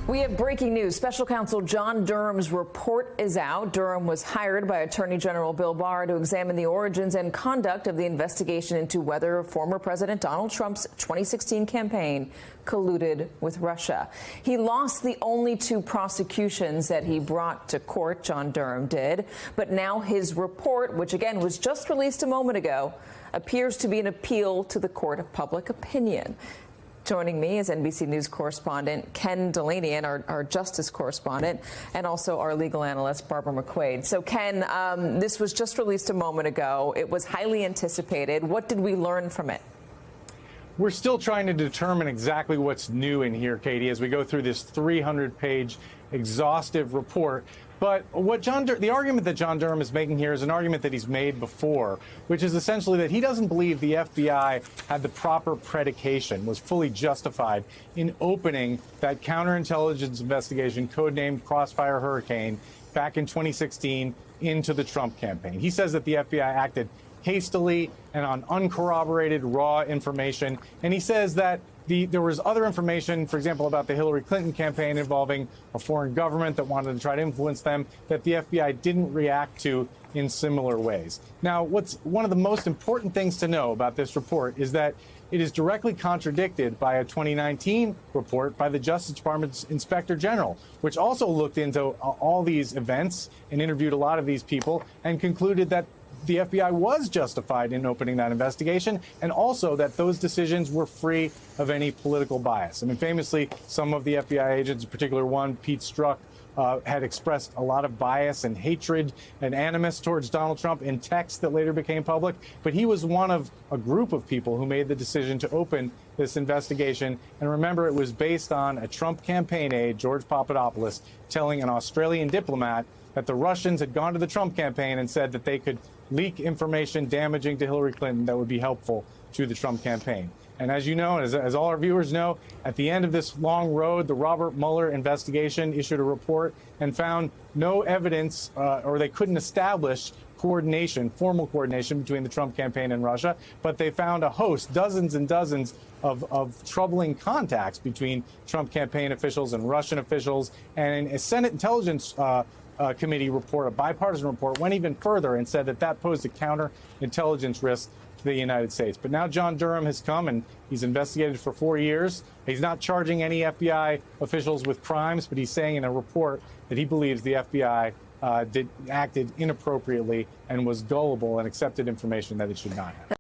We have breaking news. Special counsel John Durham's report is out. Durham was hired by Attorney General Bill Barr to examine the origins and conduct of the investigation into whether former President Donald Trump's 2016 campaign colluded with Russia. He lost the only two prosecutions that he brought to court, John Durham did. But now his report, which again was just released a moment ago, appears to be an appeal to the court of public opinion. Joining me is NBC News correspondent Ken Dilanian, our justice correspondent, and also our legal analyst, Barbara McQuaid. So, Ken, this was just released a moment ago. It was highly anticipated. What did we learn from it? We're still trying to determine exactly what's new in here, Katie, as we go through this 300-page exhaustive report. But the argument that John Durham is making here is an argument that he's made before, which is essentially that he doesn't believe the FBI had the proper predication, was fully justified in opening that counterintelligence investigation codenamed Crossfire Hurricane back in 2016 into the Trump campaign. He says that the FBI acted hastily and on uncorroborated raw information. And he says that there was other information, for example, about the Hillary Clinton campaign involving a foreign government that wanted to try to influence them, that the FBI didn't react to in similar ways. Now, what's one of the most important things to know about this report is that it is directly contradicted by a 2019 report by the Justice Department's Inspector General, which also looked into all these events and interviewed a lot of these people and concluded that the FBI was justified in opening that investigation, and also that those decisions were free of any political bias. I mean, famously, some of the FBI agents, in particular one, Pete Strzok, had expressed a lot of bias and hatred and animus towards Donald Trump in texts that later became public. But he was one of a group of people who made the decision to open this investigation. And remember, it was based on a Trump campaign aide, George Papadopoulos, telling an Australian diplomat that the Russians had gone to the Trump campaign and said that they could leak information damaging to Hillary Clinton that would be helpful to the Trump campaign. And as you know, as all our viewers know, at the end of this long road, the Robert Mueller investigation issued a report and found no evidence, or they couldn't establish coordination, formal coordination between the Trump campaign and Russia, but they found a host, dozens and dozens of troubling contacts between Trump campaign officials and Russian officials. And a Senate Intelligence Committee report, a bipartisan report, went even further and said that that posed a counterintelligence risk to the United States. But now John Durham has come and he's investigated for 4 years. He's not charging any FBI officials with crimes, but he's saying in a report that he believes the FBI acted inappropriately and was gullible and accepted information that it should not have.